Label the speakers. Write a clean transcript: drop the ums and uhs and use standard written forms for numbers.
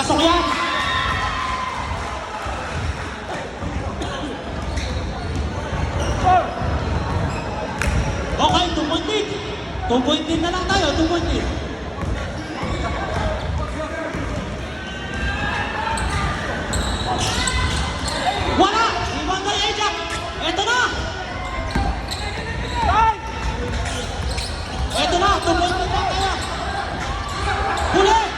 Speaker 1: Pasok yan! Okay, 2 point lead. 2 point lead na lang tayo, 2 point lead. Wala! Ibang kay Ejak! Eto na! Eto na, 2 point lead lang tayo. Huli!